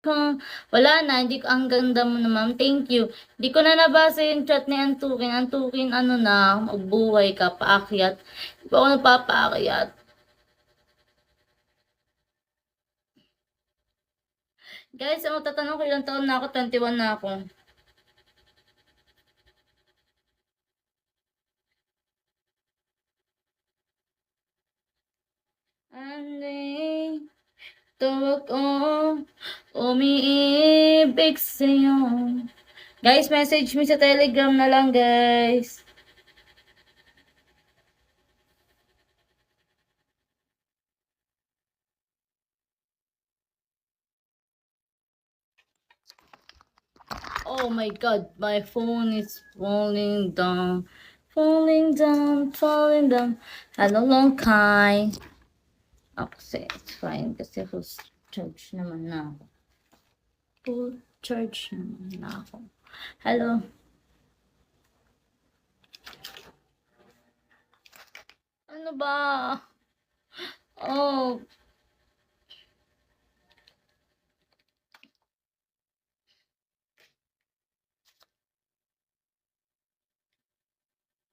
ka. Wala na, hindi ko, ang ganda mo na ma'am, thank you. Hindi ko na nabasa yung chat ni Antukin. Antukin, ano na, magbuhay ka, paakyat. Hindi pa ako nagpapaakyat. Guys, ang tatanong ko ilang taon na ako, 21 na ako. Anay, tawag ko, umiibig sa'yo. Guys, message me sa Telegram na lang, guys. Oh my god, my phone is falling down. Falling down, falling down. Hello, long time. Kasi it's fine kasi full charge naman na ako. Full charge naman na ako. Hello. Ano ba? Oh.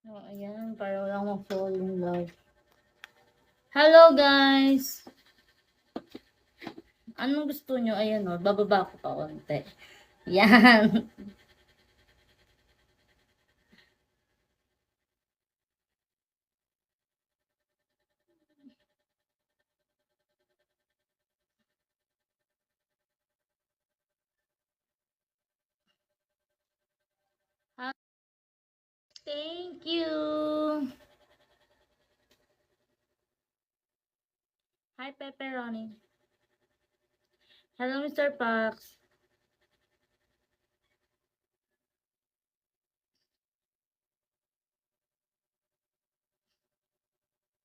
Oh, ayan, para walang ma-fall in love. Hello, guys! Anong gusto nyo? Ayan o, bababa ko pa konti. Yan. Thank you. Hi, Pepperoni. Hello, Mr. Pax.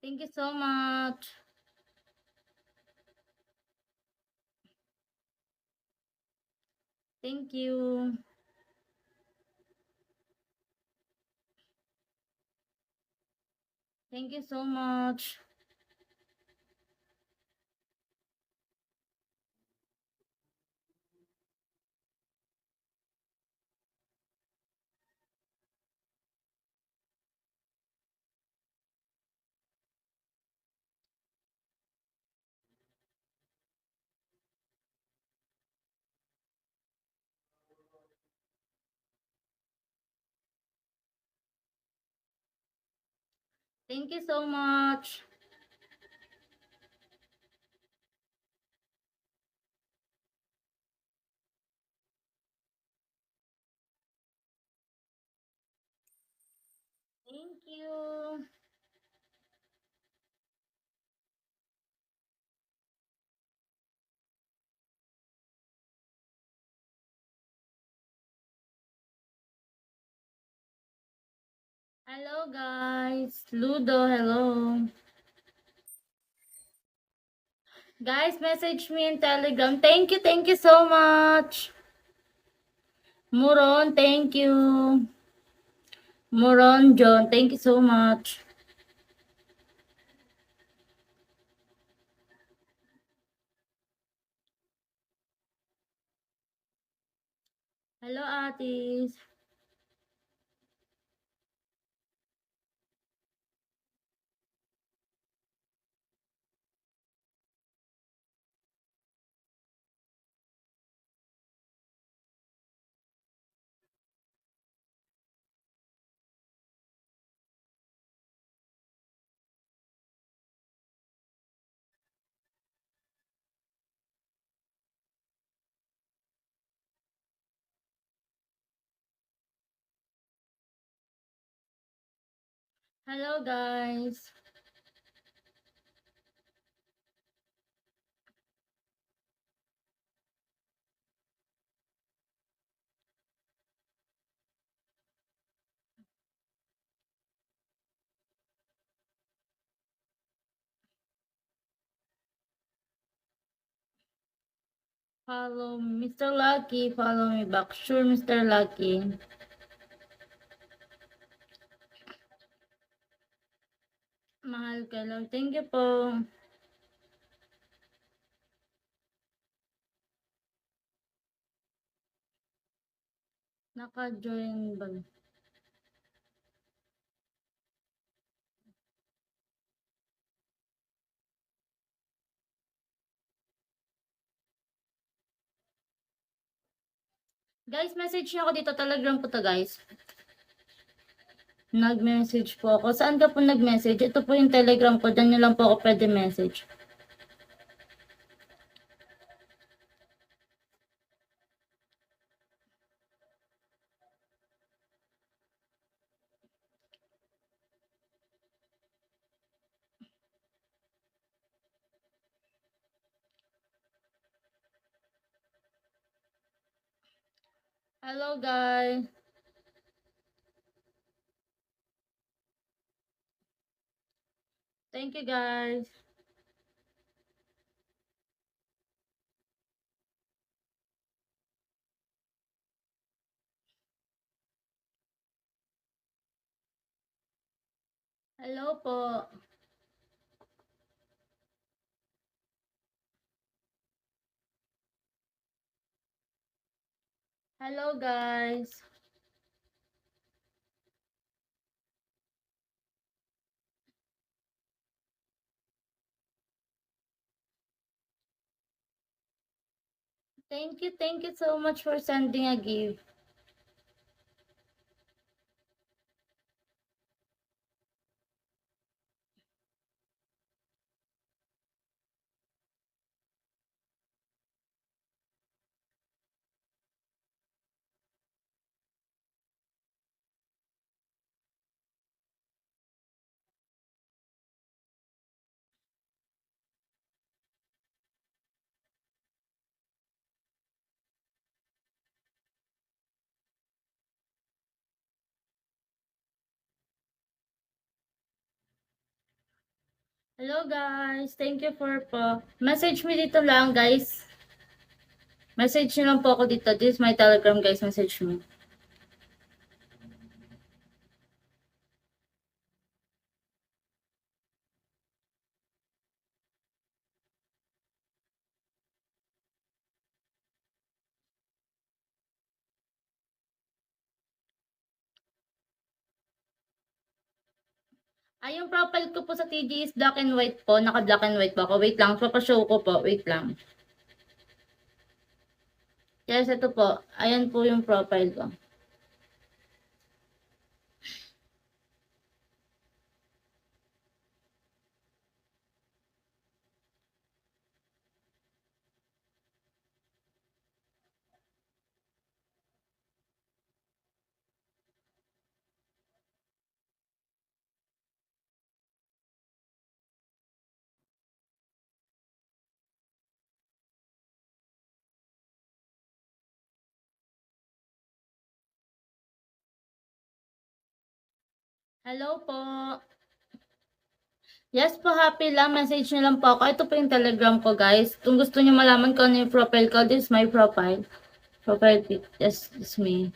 Thank you so much. Thank you. Thank you so much. Thank you so much. Thank you. Hello, guys. Ludo, hello. Guys, message me in Telegram. Thank you so much. Muron, thank you. Muron John, thank you so much. Hello, Atis. Hello, guys. Follow Mr. Lucky. Follow me back. Sure, Mr. Lucky. Mahal ka lang. Thank you po. Naka-join ba? Guys, message niyo ako dito. Telegram po to, guys. Nag-message po ako. Saan ka po nag-message? Ito po yung Telegram ko. Diyan nyo lang po ako pwede message. Hello, guys. Thank you, guys. Hello po. Hello, guys. Thank you so much for sending a gift. Hello, guys. Thank you for po. Message me dito lang, guys. Message nyo lang po ako dito. This is my Telegram, guys. Message me. Ay, yung profile ko po sa TG is black and white po. Naka-black and white po ako. Wait lang. Papashow ko po. Wait lang. Yes, ito po. Ayan po yung profile ko. Hello po. Yes po, happy lang. Message nyo lang po ako. Ito po yung Telegram ko, guys. Kung gusto nyo malaman ko ano yung profile ko, this is my profile. Profile pic. Yes, it's me.